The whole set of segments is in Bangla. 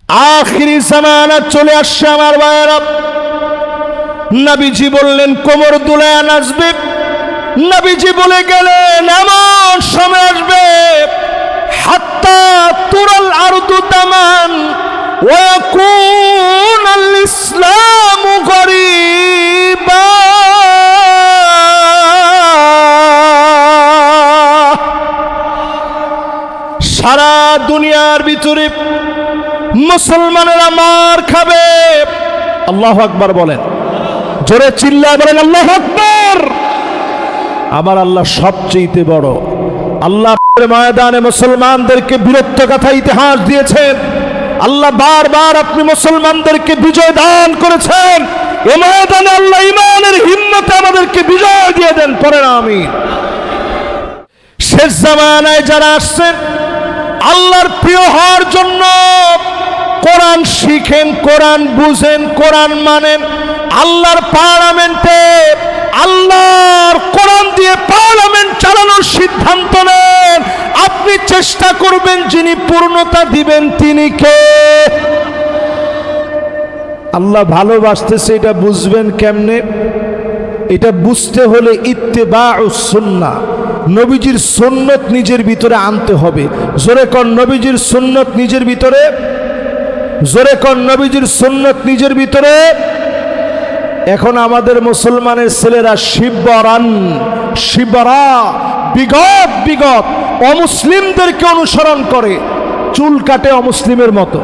আখিরি জামানা চলে আসছে আমার ভাইয়েরা। নবীজি বললেন কোমর দুলায় নাচবে। নবীজি বলে গেলেন এমন সময় আসবে হাত্তা তুরাল আরদু দামান ওয়া ইয়াকুনাল ইসলামু গরীবা। সারা দুনিয়ার ভিতরে মুসলমানেরা মার খাবে। আল্লাহু আকবার বলেন, জোরে চিল্লায় বলেন আল্লাহু আকবার। আমার আল্লাহ সবচেয়ে বড়। আল্লাহ ময়দানে মুসলমানদেরকে বীরত্ব কথা ইতিহাস দিয়েছেন। আল্লাহ বারবার আপনি মুসলমানদেরকে বিজয় দান করেছেন। এ ময়দানে আল্লাহ ইমানের হিম্মতে আমাদেরকে বিজয় দিয়ে দেন, পড়েন আমিন। শেষ জামানায় যারা আসছেন আল্লাহর প্রিয় হওয়ার জন্য, কোরআন শিখেন, কোরআন বুঝেন, কোরআন মানেন, আল্লাহর পার্লামেন্টে আল্লাহর কোরআন দিয়ে পার্লামেন্ট চালানোর সিদ্ধান্ত নেন। আপনি চেষ্টা করবেন যিনি পূর্ণতা দিবেন তিনি কে? আল্লাহ ভালোবাসতেছে, এটা বুঝবেন কেমনে? এটা বুঝতে হলে ইত্তেবাউস সুন্নাহ, নবীজির সুন্নত নিজের ভিতরে আনতে হবে। জোরে কোন নবীজির সুন্নত নিজের ভিতরে, জোরে কোন নবীজির সুন্নত নিজের ভিতরে। এখন আমাদের মুসলমানের ছেলেরা শিবরা বিগত অমুসলিমদেরকে অনুসরণ করে, চুল কাটে অমুসলিমের মতো।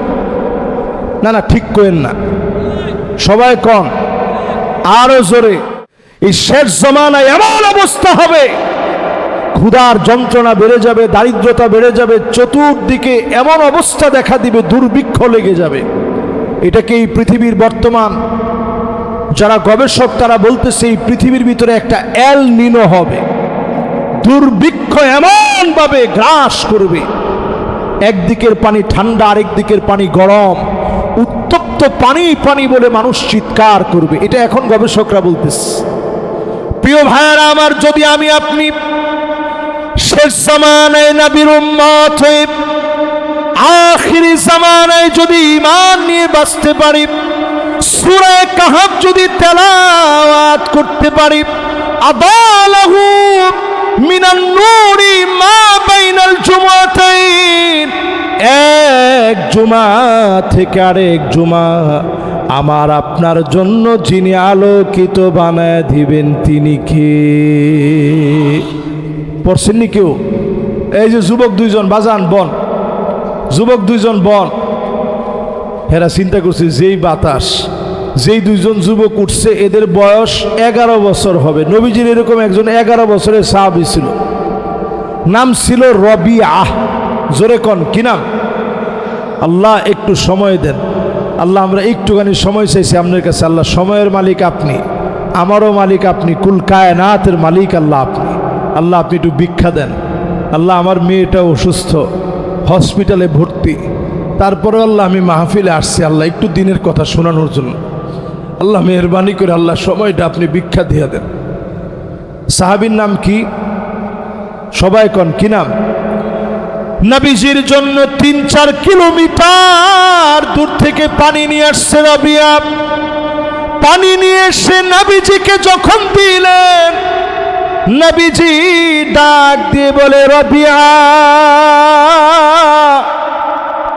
না না, ঠিক করেন না, সবাই কন আরো জোরে। এই শেষ জমানায় এমন অবস্থা হবে, ক্ষুধার যন্ত্রণা বেড়ে যাবে, দারিদ্রতা বেড়ে যাবে, চতুর্দিকে এমন অবস্থা দেখা দিবে, দুর্ভিক্ষ লেগে যাবে। এটাকে এই পৃথিবীর বর্তমান যারা গবেষক তারা বলতেছে এই পৃথিবীর ভিতরে একটা এল নিনো হবে। দুর্ভিক্ষ এমন ভাবে গ্রাস করবে, একদিকের পানি ঠান্ডা, আরেক দিকের পানি গরম, উত্তপ্ত পানি পানি বলে মানুষ চিৎকার করবে। এটা এখন গবেষকরা বলতেছে। প্রিয় ভাইয়েরা আমার, যদি আমি আপনি শেষ জামানায় নবীর উম্মত হয়ে আখিরি জামানায় যদি ঈমান নিয়ে বাঁচতে পারি, সূরা কাহফ যদি তেলাওয়াত করতে পারি, আদালাহু মিনান নূরি মা বাইনাল জুমাতাইন, এক জুমা থেকে আরেক জুমা আমার আপনার জন্য যিনি আলোকিত বানায় দিবেন তিনি কে? পড়ছেননি কেউ? এই যে যুবক দুইজন বাজান বন, যুবক দুইজন বন, এরা চিন্তা করছে যেই বাতাস, যেই দুইজন যুবক উঠছে এদের বয়স 11 বছর হবে। নবীজির এরকম একজন 11 বছরের সাহাবী ছিল, নাম ছিল রবিআহ। জোরে কন কি নাম? আল্লাহ একটু সময় দেন। আল্লাহ আমরা একটুখানি সময় চাইছি আপনার কাছে। আল্লাহ সময়ের মালিক আপনি, আমারও মালিক আপনি, কুল কায়নাতের মালিক আল্লাহ আপনি। আল্লাহ আপনি একটু ভিক্ষা দেন। আল্লাহ আমার মেয়েটা অসুস্থ, হসপিটালে ভর্তি, তারপরে আল্লাহ আমি মাহফিলে আসছি আল্লাহ একটু দিনের কথা শোনানোর জন্য। আল্লাহ মেহরবানি করে আল্লাহ সময়টা আপনি ভিক্ষা দিয়ে দেন। সাহাবীর নাম কি? সবাই কন কি নাম? নবীজির জন্য 3-4 কিলোমিটার দূর থেকে পানি নিয়ে আসছে রবিয়া। পানি নিয়ে এসে নবীজিকে যখন দিলেন, নবীজি ডাক দিয়ে বলে রবিয়া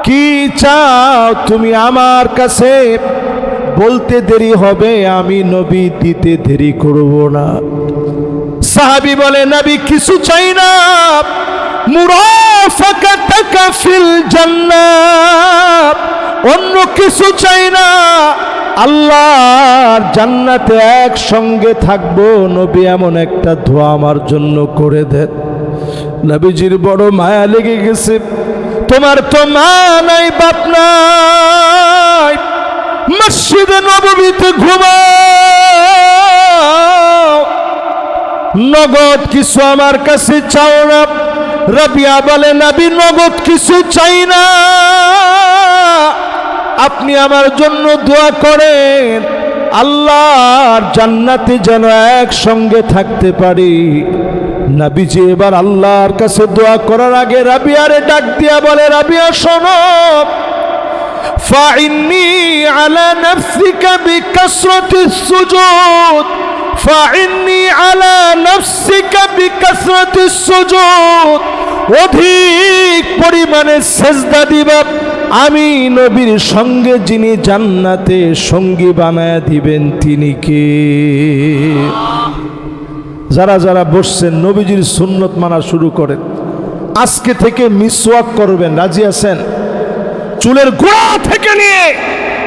কি চাও তুমি আমার কাছে? বলতে দেরি হবে, আমি নবী দিতে দেরি করব না। সাহাবী বলে নবী কিছু চাই না, মুরাফাকাতাকা ফিল জান্নাত, অন্য কিছু চাই না, আল্লাহর জান্নাতে একসঙ্গে থাকবো। নবী এমন একটা দোয়া আমার জন্য করে দেন। নবীজির বড় মায়া লেগে গেছে। তোমার তো মা নাই, বাপ নাই, মসজিদে নববীতে ঘুমাও, নগদ কিছু আমার কাছে চাও না। রবিয়া বলে নবী নগদ কিছু চাই না, আপনি আমার জন্য দোয়া করেন আল্লাহর জান্নাতে যেন একসঙ্গে থাকতে পারি। নবীজি এবার আল্লাহর কাছে দোয়া করার আগে রাবিয়ারে ডাক দিয়া বলে, রাবিয়া শোনো, ফাইন্নি আলা নাফসিকা বিকাসরাতিস সুজুদ, ফাইন্নি আলা নাফসিকা বিকাসরাতিস সুজুদ, অধিক পরিমাণে সেজদা দিবা। আমি নবীর সঙ্গে যিনি জান্নাতে সঙ্গী বানায় দিবেন তিনি কে? যারা যারা বসছেন নবীজির সুন্নত মানা শুরু করেন। আজকে থেকে মিসওয়াক করবেন, রাজি আছেন? চুলের গোড়া থেকে নিয়ে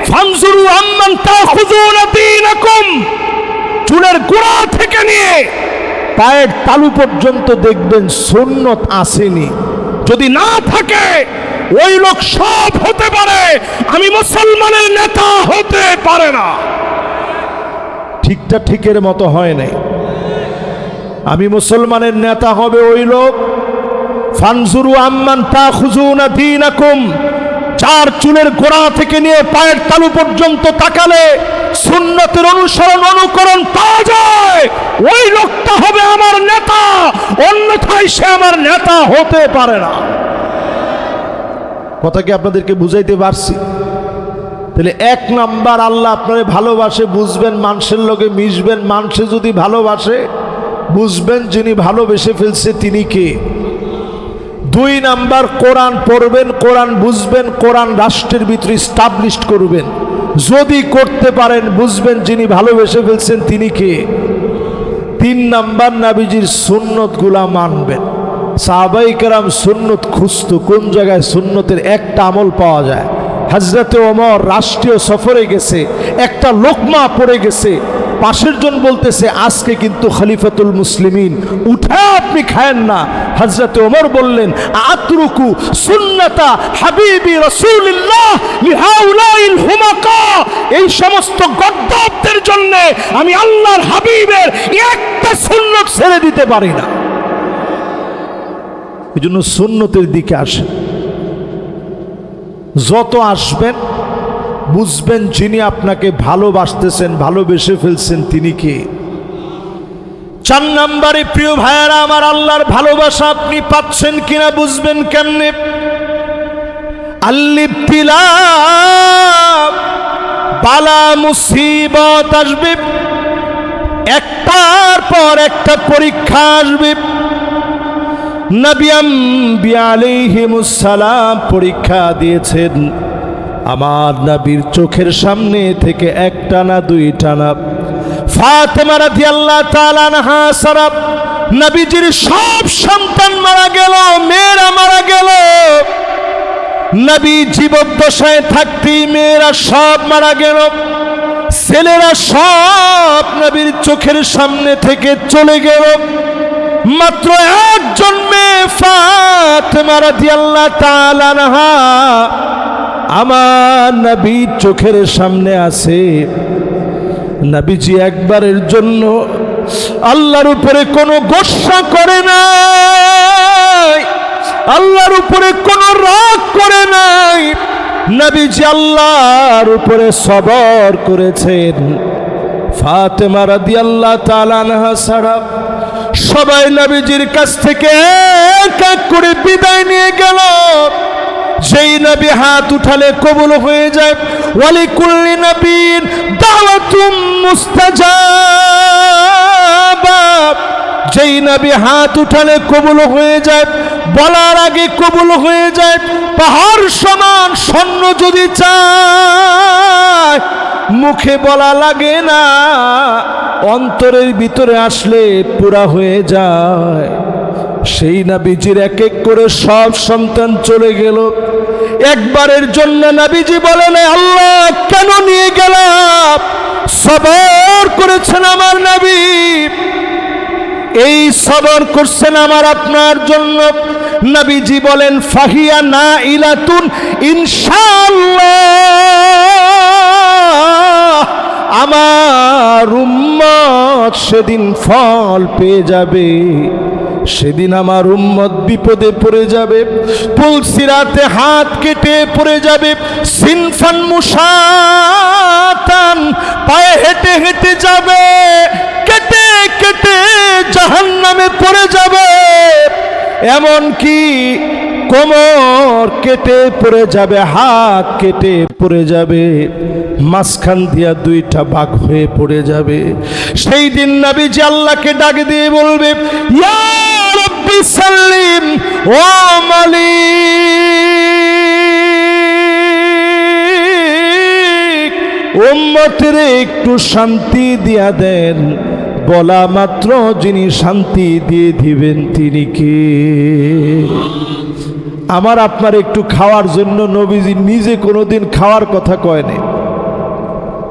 ফানজুরু আম্মান তাখুযুনা দীনাকুম, চুলের গোড়া থেকে নিয়ে পায়ের তালু পর্যন্ত দেখবেন সুন্নত আসেনি। যদি না থাকে ওই লোক সব হতে পারে, আমি মুসলমানের নেতা হতে পারে না। ঠিকটা ঠিকের মতো হয় নাই। আমি মুসলমানের নেতা হবে ওই লোক ফানজুরু আম্মান তাখুযুনা দীনাকুম, চার চুলের গোড়া থেকে নিয়ে পায়ের তালু পর্যন্ত তাকালে সুন্নতের অনুসরণ অনুকরণ পাওয়া যায়, ওই লোকটা হবে আমার নেতা, অন্যথায় সে আমার নেতা হতে পারে না। কথা কি আপনাদেরকে বুঝাইতে পারছি? তাহলে এক নাম্বার, আল্লাহ আপনারে ভালোবাসে, বুঝবেন মানুষের লগে মিশবেন, মানুষে যদি ভালোবাসে বুঝবেন যিনি ভালোবেসে ফেলছে তিনি কে। দুই নাম্বার, কোরআন পড়বেন, কোরআন বুঝবেন, কোরআন রাষ্ট্রের ভিতরে স্টাবলিশ করবেন, যদি করতে পারেন বুঝবেন যিনি ভালোবেসে ফেলছেন তিনি কে। তিন নাম্বার, নবীজির সুন্নত গুলা মানবেন। সাহাবায়ে কেরাম সুন্নত খুঁজতো, কোন জায়গায় সুন্নতের একটা আমল পাওয়া যায়। হযরতে ওমর রাষ্ট্রীয় সফরে গেছে, একটা লোকমা পড়ে গেছে, পাশের জন বলতেছে আজকে কিন্তু খলিফাতুল মুসলিমিন, উঠে আপনি খায়েন না। হযরতে ওমর বললেন আতরুকু সুন্নাতা হাবিবি রাসূলুল্লাহ লিহাউলাইল হুমাকা, এই সমস্ত গদ্দারদের জন্য আমি আল্লাহর হাবিবের একটা সুন্নত ছেড়ে দিতে পারি না। এই জন্য সুন্নতের দিকে আসেন, যত আসবেন বুঝবেন যিনি আপনাকে ভালোবাসতেছেন, ভালোবেসে ফেলছেন তিনি কে। চার নাম্বারে, প্রিয় ভাইয়ারা আমার, আল্লাহর ভালোবাসা আপনি পাচ্ছেন কিনা বুঝবেন কেমনে? আল-ইবতিলা, বালা মুসিবত আসবে, একটার পর একটা পরীক্ষা আসবে। নবী আম্বিয়া আলাইহিমুস সালাম পরীক্ষা দিয়েছেন, আমার নবীর চোখের সামনে থেকে একটা না দুইটা না, ফাতেমা রাদিয়াল্লাহু তাআলা আনহা ছাড়া নবীজির সব সন্তান মারা গেল, মেয়েরা মারা গেল। নবী জীবদ্দশায় থাকতেই মেয়েরা সব মারা গেল, ছেলেরা সব নবীর চোখের সামনে থেকে চলে গেল। মাত্র একজন মেয়ে ফাতেমা রাদিয়াল্লাহু তাআলা আনহা আমার নবীর চোখের সামনে আছে। নবীজি একবারের জন্য আল্লাহর উপরে কোনো গোসা করে নাই, আল্লাহর উপরে কোনো রাগ করে নাই। নবীজি আল্লাহর উপরে সবর করেছেন। ফাতেমা রাদিয়াল্লাহু তাআলা আনহা ছাড়া সবাই নবীজির কাছ থেকে এক এক করে বিদায় নিয়ে গেল। যেই নবী হাত উঠালে কবুল হয়ে যায়, ওয়ালিকুল্লি নবীন দাওয়াতুম মুস্তাজাবা, যেই নবী হাত উঠালে কবুল হয়ে যায়, বলার আগে কবুল হয়ে যায়। পাহাড় সমান স্বর্ণ যদি চায় মুখে বলা লাগে না, অন্তরের ভিতরে আসলে পুরা হয়ে যায়। সেই নবীজির এক এক করে সব সন্তান চলে গেল। একবারের জন্য নবীজি বলেন আল্লাহ কেন নিয়ে গেলাম? সবর করেছেন আমার নবী, এই সবর করছেন আমার আপনার জন্য। নবীজি বলেন ফাহিয়া না ইলাতুন ইনশাআল্লাহ, আমার উম্মত সেদিন ফল পেয়ে যাবে, সেদিন আমার উম্মত বিপদে পড়ে যাবে, পুলসিরাতে হাত কেটে পড়ে যাবে, সিনফান মুশাতান পায়ে হেঁটে হেঁটে যাবে, কেটে কেটে জাহান্নামে পড়ে যাবে। এমন কি কোমর কেটে পড়ে যাবে, হাত কেটে পড়ে যাবে, মাঝখান দিয়া দুইটা ভাগ হয়ে পড়ে যাবে। সেই দিন নবীজি আল্লাহকে ডাক দিয়ে বলবে, ইয়া রাব্বি সাল্লিম, ও মালিক, উম্মতের একটু শান্তি দিয়া দেন। বলা মাত্র যিনি শান্তি দিয়ে দিবেন তিনি কে? আমার আপনার একটু খাওয়ার জন্য নবীজি নিজে কোনোদিন খাওয়ার কথা কয়নি।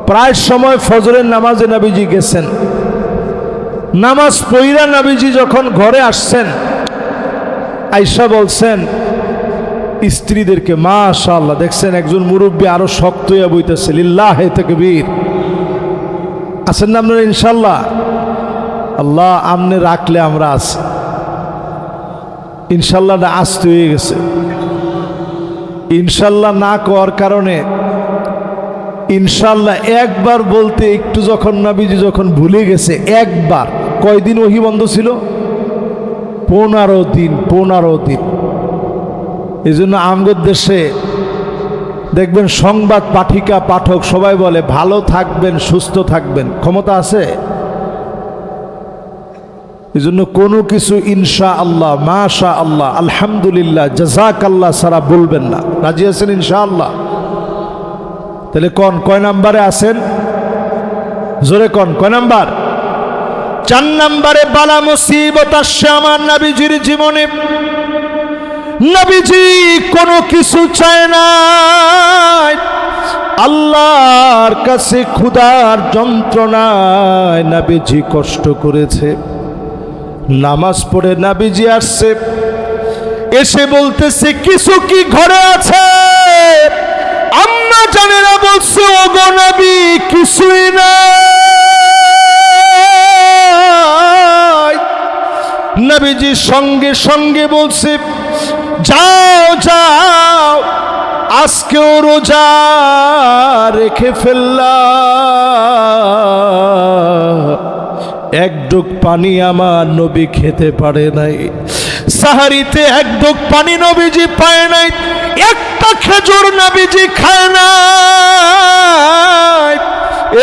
প্রায় সময় ফজরের নামাজে নবীজি গেছেন, নামাজ পড়া নবীজি যখন ঘরে আসছেন, আয়েশা বলছেন স্ত্রীদেরকে, মাশাআল্লাহ, দেখছেন একজন মুরব্বী আরো শক্ত হইয়া বইতেছে, লিল্লাহে তাকবীর। আছেন না আপনারা ইনশাআল্লাহ? আল্লাহ আমনে রাখলে আমরা আছি ইনশাআল্লাহ। আসতে হয়ে গেছে ইনশাআল্লাহ না করার কারণে ইনশাআল্লাহ একবার বলতে একটু যখন নবীজি যখন ভুলে গেছে, একবার, কয়দিন ওহী বন্ধ ছিল? 15 দিন। 15 দিন। এই জন্য আমগর দেশে দেখবেন সংবাদ পাঠিকা পাঠক সবাই বলে ভালো থাকবেন, সুস্থ থাকবেন। ক্ষমতা আছে? এই জন্য কোনো কিছু ইনশা আল্লাহ, মাশা আল্লাহ, আলহামদুলিল্লাহ, জাযাকাল্লাহ সারা বলবেন না। রাজি আছেন ইনশাআল্লাহ? তাহলে কয় নাম্বারে আছেন? জোরে কয় নাম্বার? 4 নাম্বারে বালা মুসিবত আসছে আমার নবীজির জীবনে। নবীজি কোনো কিছু চায় না, আল্লাহর কাছে ক্ষুধার যন্ত্রণায় নবীজি কষ্ট করেছে। নামাজ পড়ে নবীজি আসছে, এসে বলতেছে, কিছু কি ঘরে আছে? আম্মা জানেরা বলছে, ওগো নবী কিছুই নাই। নবীজি সঙ্গে সঙ্গে বলছে, যাও যাও, আজকেও রোজা রেখে ফেললাম। এক ঢোক পানি আমার নবী খেতে পারে নাই, সাহারিতে এক ঢোক পানি নবীজি পায় নাই, একটা খেজুর নবীজি খায় নাই।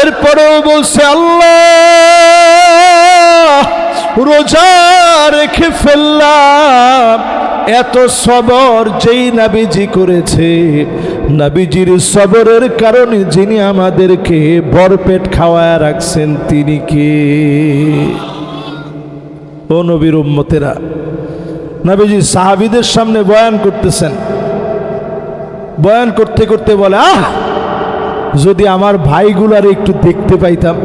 এরপরেও বলছে, আল্লাহ রোজা রেখে ফেললাম। এত সবর যেই নবীজি করেছে, নবীজির সবরের কারণে যিনি আমাদেরকে ভরপেট খাওয়ায় রাখছেন তিনি কে? ও নবীর উম্মতেরা, নবীজি সাহাবীদের সামনে বয়ান করতেছেন। বয়ান করতে করতে বলে, যদি আমার ভাইগুলার একটু দেখতে পাইতাম।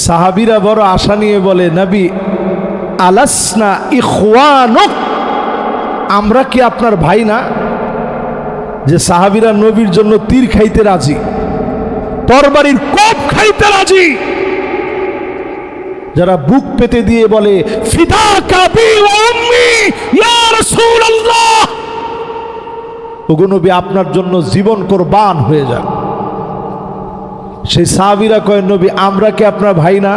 সাহাবীরা বড় আশা নিয়ে বলে, নবী আলাসনা ইখওয়ানুক, আমরা কি আপনার ভাই না? যে সাহাবীরা নবীর জন্য তীর খাইতে রাজি, তরবারির কোপ খাইতে রাজি, যারা বুক পেতে দিয়ে বলে, ফিদাকা বি ওয়া উম্মি ইয়া রাসূলুল্লাহ, ওগো নবী আপনার জন্য জীবন কুরবান হয়ে যাক। সেই সাহাবীরা কয়, নবী আমরা কি আপনার ভাই না?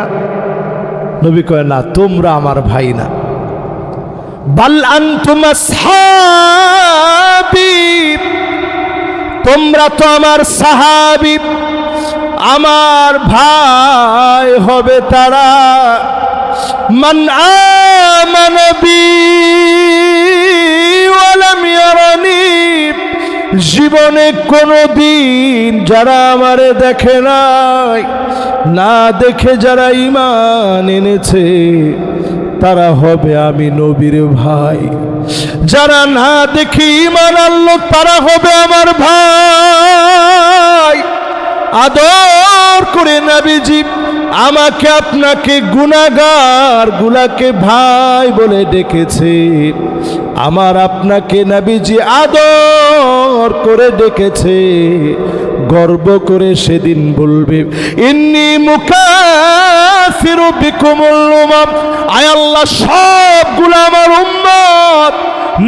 নবী কয়, না, তোমরা আমার ভাই না। বাল আনতুম আসহাবী, তোমরা তো আমার সাহাবী, আমার ভাই হবে তারা। মান আমানা বি ওয়া লাম ইয়ারানি, জীবনে কোনদিন যারা আমারে দেখে নাই, না দেখে যারা ঈমান এনেছে, তারা হবে আমি নবীর ভাই। যারা না দেখে ঈমান আনলো, তারা হবে আমার ভাই। আদর করে নবীজি আমাকে আপনাকে গুনাহগার গুলাকে ভাই বলে ডেকেছে। আমার আপনাকে নবীজি আদর করে ডেকেছে, গর্ব করে সেদিন বলবে, ইন্নী মুকাফিরু বিকুমুল উমাম, আয় আল্লাহ সবগুলো আমার উম্মত।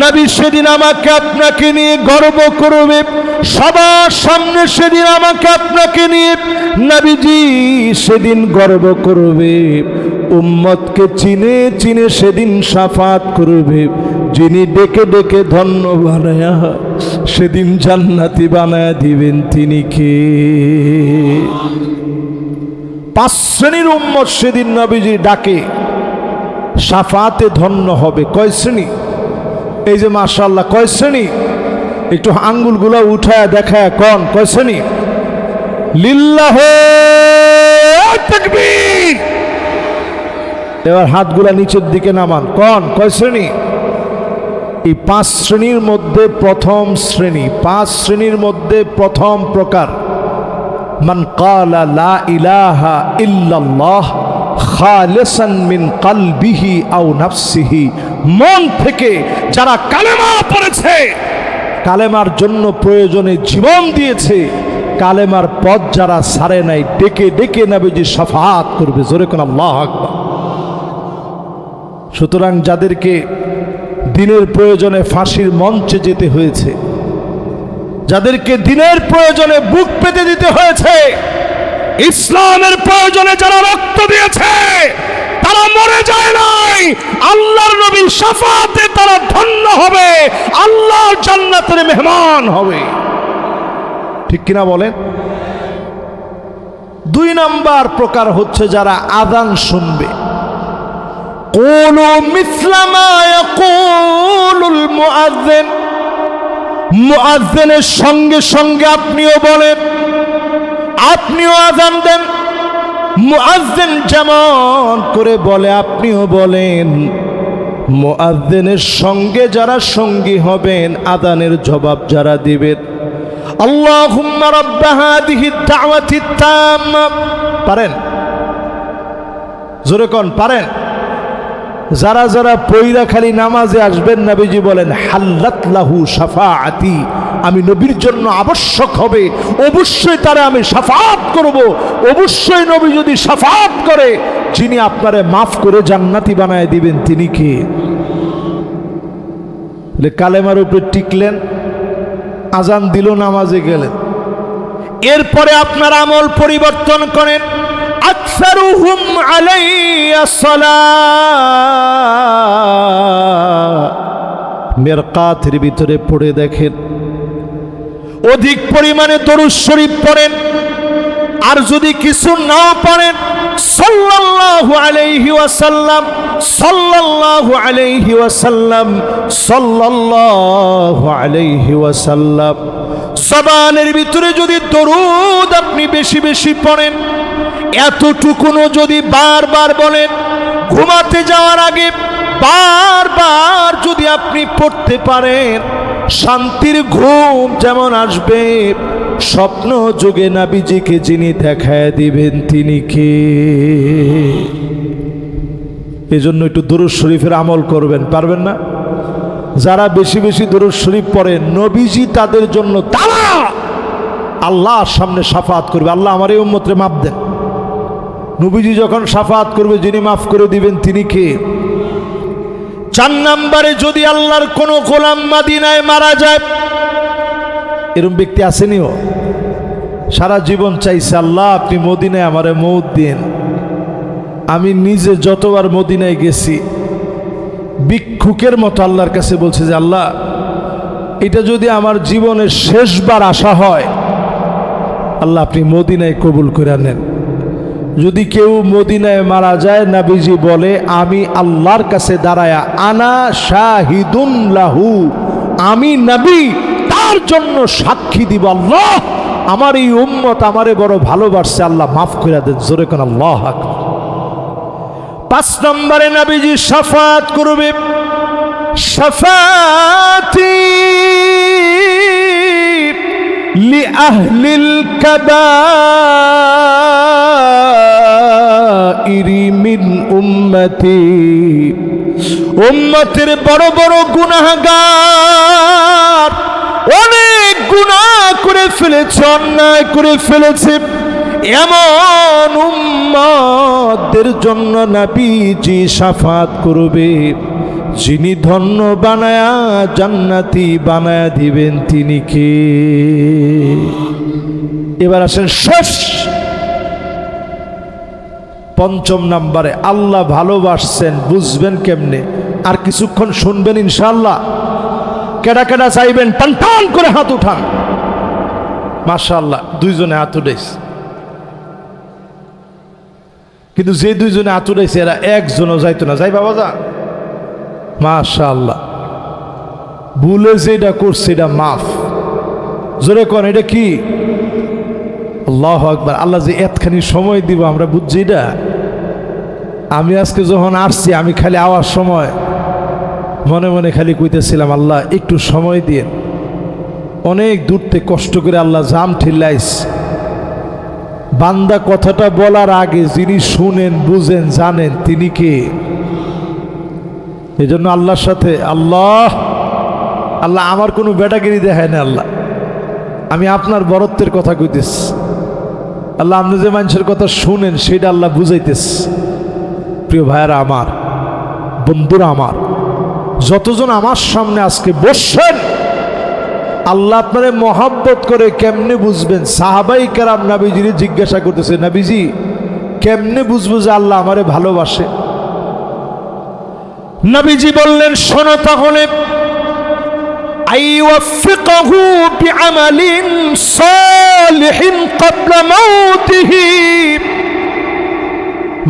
নবী সেদিন আমাকে আপনাকে নিয়ে গর্ব করবে, সবার সামনে সেদিন আমাকে আপনাকে নিয়ে নবীজি সেদিন গর্ব করবে। উম্মতকে চিনে চিনে সেদিন শাফাত করবে, যিনি ডেকে ডেকে ধন্য বানায়া সেদিন জান্নাতি বানায়া দিবেন তিনি কে? 5 শ্রেণীর উম্মত সেদিন নবীজি ডাকে শাফাতে ধন্য হবে। কয় শ্রেণী? এই যে মাশাআল্লাহ, কয় শ্রেণী? একটু আঙ্গুলগুলো উঠায় দেখায় কোন কয় শ্রেণী? লিল্লাহু তাকবীর। এবার হাতগুলা নিচের দিকে নামান, কোন কয় শ্রেণী? এই 5 শ্রেণীর মধ্যে প্রথম শ্রেণী, 5 শ্রেণীর মধ্যে প্রথম প্রকার, মান ক্বালা লা ইলাহা ইল্লাল্লাহ খালিসান মিন কলবিহি আও নাফসিহি, মন থেকে যারা কালেমা পড়েছে, কালেমার জন্য প্রয়োজনে জীবন দিয়েছে, কালেমার পথ যারা ছাড়ে নাই, ডেকে ডেকে নবীজি শাফাআত করবে। জোরে কোন আল্লাহু আকবার। সুতরাং যাদেরকে দিনের প্রয়োজনে ফাঁসির মঞ্চে যেতে হয়েছে, যাদেরকে দিনের প্রয়োজনে বুক পেতে দিতে হয়েছে, ইসলামের প্রয়োজনে যারা রক্ত দিয়েছে, তারা মরে যায় নাই, আল্লাহর নবীর শাফাআতে তারা ধন্য হবে, আল্লাহর জান্নাতের মেহমান হবে। ঠিক কিনা বলেন? 2 নাম্বার প্রকার হচ্ছে যারা আযান শুনবে। কুলু মিসলা মা ইয়াকুলুল মুআজ্জিন, মুআজ্জিনের সঙ্গে সঙ্গে আপনিও বলেন, আপনিও আযান দেন। মুআজ্জিন যেমন করে বলে আপনিও বলেন। মুআজ্জিনের সঙ্গে যারা সঙ্গী হবেন, আযানের জবাব যারা দিবেন, আল্লাহুম্মা রাব্ব হাযিহি দাওয়াতি তাম্মা, পারেন? জোরে কোন পারেন? যারা যারা পয়রা খালি নামাজে আসবেন, নবীজি বলেন হাল্লাত লাহু শাফাআতি, আমি নবীর জন্য আবশ্যক হবে, অবশ্যই তারে আমি শাফাআত করব। অবশ্যই নবী যদি শাফাআত করে, যিনি আপনারে মাফ করে জান্নাতি বানায় দিবেন তিনি কে? কালেমার উপরে টিকলেন, আজান দিল, নামাজে গেলেন, এরপরে আপনার আমল পরিবর্তন করেন। আকসারুহুম আলাইয়া সালাহ, মিরকাতের ভিতরে পড়ে দেখেন অধিক পরিমাণে দরুদ শরীফ পড়েন। আর যদি কিছু নাও পড়েন, সাল্লাল্লাহু আলাইহি ওয়াসাল্লাম, সাল্লাল্লাহু আলাইহি ওয়াসাল্লাম, সাল্লাল্লাহু আলাইহি ওয়াসাল্লাম। জবানের ভিতরে যদি দরুদ আপনি বেশি বেশি পড়েন, এতটুকুনো যদি বারবার বলেন, ঘুমাতে যাওয়ার আগে বারবার যদি আপনি পড়তে পারেন, শান্তির ঘুম যেমন আসবে, স্বপ্ন যুগে নবীজিকে যিনি দেখায় দিবেন তিনি কে? এজন্য একটু দরুদ শরীফের আমল করবেন, পারবেন না? যারা বেশি বেশি দরুদ শরীফ পড়েন, নবীজি তাদের জন্য তারা আল্লাহর সামনে শাফাআত করবে, আল্লাহ আমার এই উম্মতরে মাফ দেন। নবীজি যখন শাফাআত করবে, যিনি মাফ করে দিবেন তিনি কে? 4 নম্বরে, যদি আল্লাহর কোন গোলাম মদিনায় মারা যায়, এরকম ব্যক্তি আসেনিও, সারা জীবন চাইছে আল্লাহ আপনি মদিনায় আমারে মওত দিন। আমি নিজে যতবার মদিনায় গেছি, ভিক্ষুকের মতো আল্লাহর কাছে বলছে যে আল্লাহ, এটা যদি আমার জীবনের শেষবার আসা হয়, আল্লাহ আপনি মদিনায় কবুল করে নেন। যদি কেউ মদিনায় মারা যায়, নবীজি বলে আমি আল্লাহর কাছে দাঁড়ায়া আনা শাহিদুন লাহু, আমি নবী তার জন্য সাক্ষী দিব, আল্লাহ আমার এই উম্মত আমারে বড় ভালোবাসছে, আল্লাহ মাফ করে দেন। জোরে কোন আল্লাহু আকবার। 5 নম্বরে নবীজি শাফাআত করবে। শাফাআতি লি আহলিল কাবাইরি মিন উম্মতি, উম্মতের বড় বড় গুনাহগার, অনেক গুনাহ করে ফেলেছে, অন্যায় করে ফেলেছে, এমন উম্মতদের জন্য নবীজি শাফাআত করবে। যিনি ধন্য বানায়া জান্নাতি বানায়া দিবেন তিনি কে? এবার আসেন শেষ পঞ্চম নাম্বারে আল্লাহ ভালোবাসছেন বুঝবেন কেমনে? আর কিছুক্ষণ শুনবেন ইনশাআল্লাহ। কেডা কেডা চাইবেন টান টান করে হাত উঠান। মাশাআল্লাহ, দুইজনে হাত উঠাইছে, কিন্তু যে দুইজনে হাত উঠাইছে এরা একজনও যাইতো না। যাই বাবা যা, মাশাআল্লাহ। ভুলে যেটা করছে এটা মাফ। জোরে কন, এটা কি? আল্লাহু আকবার। আল্লাহ যে এতখানি সময় দিব আমরা বুঝছি এটা। আমি আজকে যখন আসছি আমি খালি আওয়ার সময় মনে মনে খালি কইতেছিলাম, আল্লাহ একটু সময় দিয়েন। অনেক দূর থেকে কষ্ট করে আল্লাহ জাম ঠিল্লাইস। বান্দা কথাটা বলার আগে যিনি শুনেন, বুঝেন, জানেন তিনি কে? এই জন্য আল্লাহর সাথে আল্লাহ আল্লাহ আমার কোনো বেটাগিরি দেখায় না। আল্লাহ আমি আপনার বরত্বের কথা কইতেছি। আল্লাহ আপনি যে মানুষের কথা শুনেন সেটা আল্লাহ বুঝাইতেস। প্রিয় ভাইয়ারা আমার, বন্ধুরা আমার, যতজন আমার সামনে আজকে বসছেন, আল্লাহ আপনারে মহাব্বত করে কেমনে বুঝবেন? সাহাবাই কেরাম নবীজিরে জিজ্ঞাসা করতেছে, নবীজি কেমনে বুঝবো যে আল্লাহ আমারে ভালোবাসে? নবীজি বললেন, শোনো তাহলে, আইওয়াফিকহু বিআমালিন সালিহিন ক্বাবলা মাউতিহি।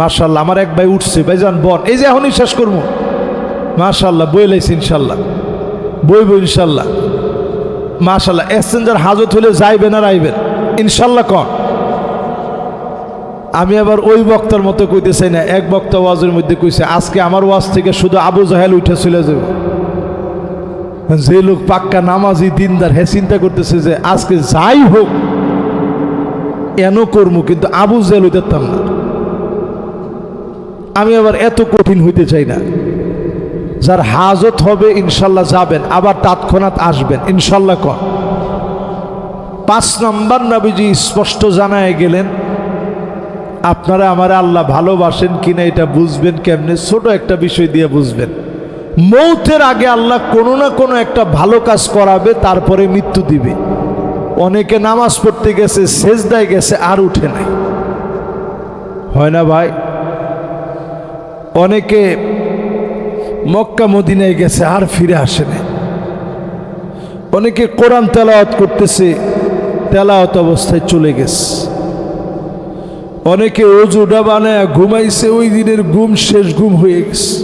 মাশাআল্লাহ, আমার এক ভাই উঠছে, ভাইজান বল, এই যে এখনই শেষ করবো। মাশাআল্লাহ, বই লাইছি ইনশাআল্লাহ, বইব ইনশাআল্লাহ। মাশাআল্লাহ, এক্সচেঞ্জার হাজত হলে যাইবেন আর আইবেন ইনশাআল্লাহ। কন আমি আবার ওই বক্তার মতো কইতে চাই না। এক বক্তা ওয়াজের মধ্যে কইছে, আজকে আমার ওয়াজ থেকে শুধু আবু জাহেল উঠে চলে যাবে। যে লোক পাক্কা নামাজি দিনদার, হে চিন্তা করতেছে যে আজকে যাই হোক এন কর্ম, কিন্তু আবু জাহেল হইতাম না। আমি আবার এত কঠিন হইতে চাই না। যার হাজত হবে ইনশাল্লাহ যাবেন, আবার তৎক্ষণাৎ আসবেন ইনশাল্লাহ। কন 5 নম্বর নবীজি স্পষ্ট জানায় গেলেন, আপনারা আমারে আল্লাহ ভালোবাসেন কিনা এটা বুঝবেন কেমনে? ছোট একটা বিষয় দিয়ে বুঝবেন। মৌতের আগে আল্লাহ কোনো না কোনো একটা ভালো কাজ করাবে, তারপরে মৃত্যু দিবে। অনেকে নামাজ পড়তে গেছে, সেজদায় গেছে, আর উঠে নাই, হয় না ভাই? অনেকে মক্কা মদিনায় গেছে, আর ফিরে আসে না। অনেকে কোরআন তেলাওয়াত করতেছে, তেলাওয়াত অবস্থায় চলে গেছে। অনেকে ওজুটা বানায় ঘুমাইছে, ওই দিনের ঘুম শেষ ঘুম হয়ে গেছে।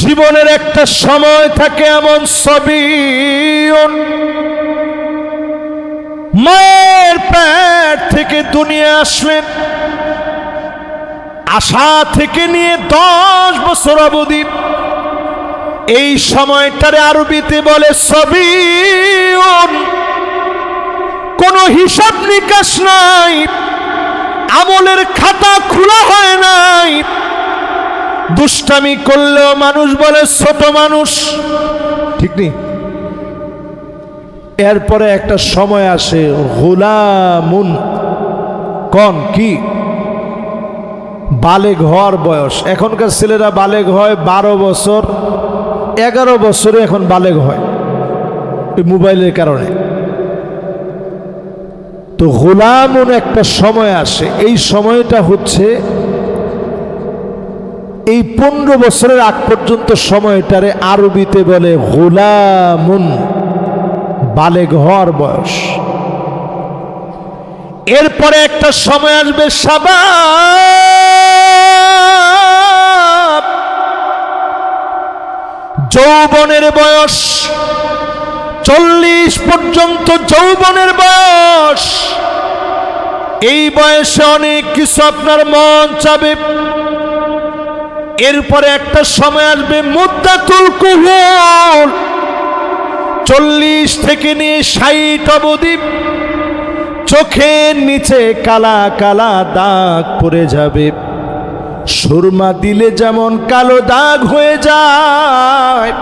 জীবনের একটা সময় থাকে এমন, সবিয়ুন, মায়ের পেট থেকে দুনিয়া আসলেন, আশা থেকে নিয়ে 10 বছর অবধি, এই সময়টারে আরবিতে বলে সবিয়ুন। কোনো হিসাব নিকাশ নাই, আমলের খাতা খোলা হয় নাই। দুষ্টামি করলেও মানুষ বলে ছোট মানুষ, ঠিক নেই? এরপরে একটা সময় আসে গোলামুন, কোন কি? বালেগ হওয়ার বয়স। এখনকার ছেলেরা বালেগ হয় 12 বছর, 11 বছরে এখন বালেগ হয় এই মোবাইলের কারণে। তো গোলামুন একটা সময় আসে, এই সময়টা হচ্ছে এই 15 বছরের আগ পর্যন্ত সময়টারে আরবিতে বলে গোলামুন, বালেগ হওয়ার বয়স। এরপরে একটা সময় আসবে শাবাব, যৌবনের বয়স। 40 পর্যন্ত যৌবনের বয়স। এই বয়সে অনেক কিছু আপনার মন চাবে। এরপরে একটা সময় আসবে মুদ্দাতুল কুহুল, 40 থেকে নিয়ে 60 অবধি চোখের নিচে কালা কালা দাগ পড়ে যাবে। সুরমা দিলে যেমন কালো দাগ হয়ে যায়,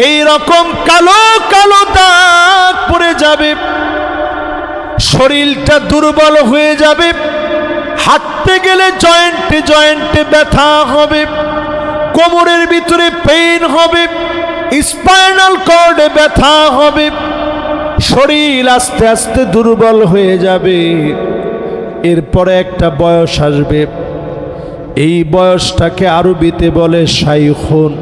এই রকম কালো কালো দাগ পড়ে যাবে। শরীরটা দুর্বল হয়ে যাবে, হাঁটতে গেলে জয়েন্টে জয়েন্টে ব্যথা হবে, কোমরের ভিতরে পেইন হবে, স্পাইনাল কর্ডে ব্যথা হবে, শরীর আস্তে আস্তে দুর্বল হয়ে যাবে। এরপরে একটা বয়স আসবে, এই বয়সটাকে আরবিতে বলে শাইখুন।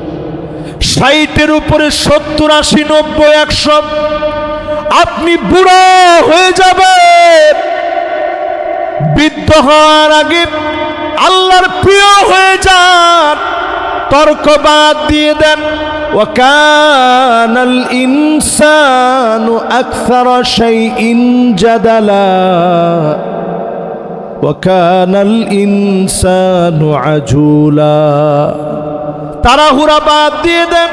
60-এর উপরে 70, 80, 90, 100 আপনি বুড়া হয়ে যাবেন। বৃদ্ধ হওয়ার আগে আল্লাহর প্রিয় হয়ে যান, তর্ক বাদ দিয়ে দেন। ওয়াকানাল ইনসানু আকসারা শাইইন জাদালা ওয়াকানাল ইনসানু আজুলা। তাড়াহুড়া বাদ দিয়ে দেন।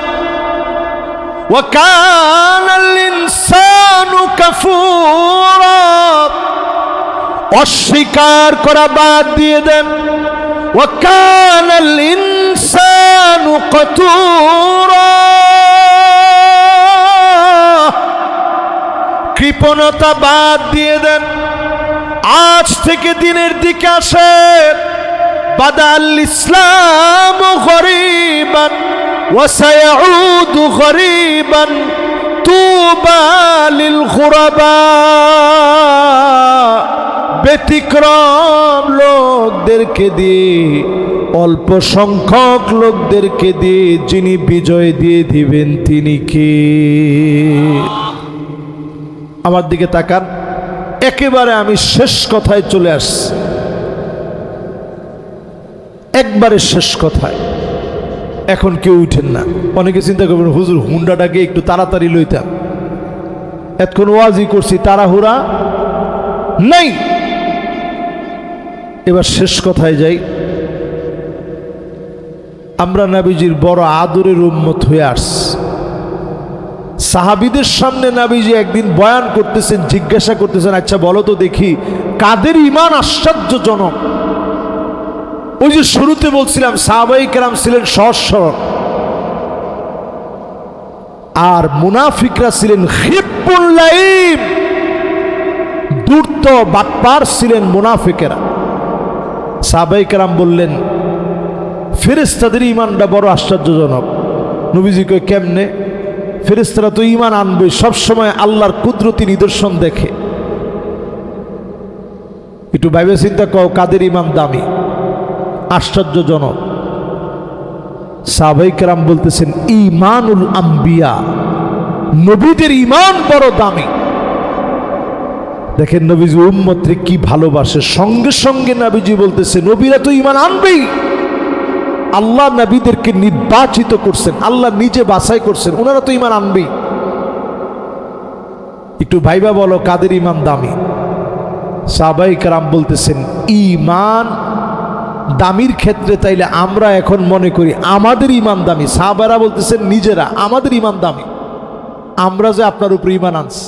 ওয়াকানাল ইনসানু কাফুরা, অস্বীকার করা বাদ দিয়ে দেন। ওয়াকানাল ইনসানু কাতুরা, কৃপণতা বাদ দিয়ে দেন। আজ থেকে দিনের দিকে আসেন। বাদাল ইসলাম গরিবান ওয়া সায়াউদু গরিবান তুবা লিল গুরাবা। ব্যতিক্রম লোকদেরকে দিয়ে, অল্প সংখ্যক লোকদেরকে দিয়ে যিনি বিজয় দিয়ে দিবেন তিনি কে? আমার দিকে তাকান। একেবারে আমি শেষ কথায় চলে আসছি, একবারে শেষ কথায়। এখন কেউ উঠেন না। অনেকে চিন্তা করবেন হুজুর হুন্ডাটাকে একটু তাড়াতাড়ি লইতাম, এতক্ষণ ওয়াজি করছি, তাড়াহুড়া নেই। এবার শেষ কথায় যাই। আমরা নবীজির বড় আদরের উম্মত হয়ে আসছি। সাহাবীদের সামনে নবীজি একদিন বয়ান করতেছেন, জিজ্ঞাসা করতেছেন, আচ্ছা বলো তো দেখি কাদের ঈমান আশ্চর্যজনক? ওই যে শুরুতে বলছিলাম সাহাবায়ে কেরাম ছিলেন সহজ সরল, আর মুনাফিকরা ছিলেন খিব্বুল লাইম, ধূর্ত বাটপার ছিলেন মুনাফিকেরা। সাহাবায়ে কেরাম বললেন ফেরেশতাদের ঈমানটা বড় আশ্চর্যজনক। নবীজি কয় কেমনে? ফেরেশতারা তো ঈমান আনবে, সবসময় আল্লাহর কুদরতি নিদর্শন দেখে। একটু ভাইবে চিন্তা কও কাদের ঈমান দামি, আশ্চর্যজনক? সাহাবায়ে কেরাম বলতেছেন ঈমানুল আম্বিয়া, নবীদের ঈমান বড় দামি। দেখেন নবীজি উম্মতরে কি ভালোবাসে। সঙ্গে সঙ্গে নবীজি বলতেছে নবীরা তো ঈমান আনবেই, আল্লাহ নবীদেরকে নির্বাচিত করছেন, আল্লাহ নিজে বাছাই করছেন, ওনারা তো ঈমান আনবেই। একটু ভাইবা বলো কাদের ঈমান দামি? সাহাবায়ে কেরাম বলতেছেন ঈমান দামির ক্ষেত্রে তাইলে আমরা এখন মনে করি আমাদের ঈমান দামি। সাহাবারা বলতেছেন নিজেরা আমাদের ঈমান দামি, আমরা যে আপনার উপর ঈমান আনছি।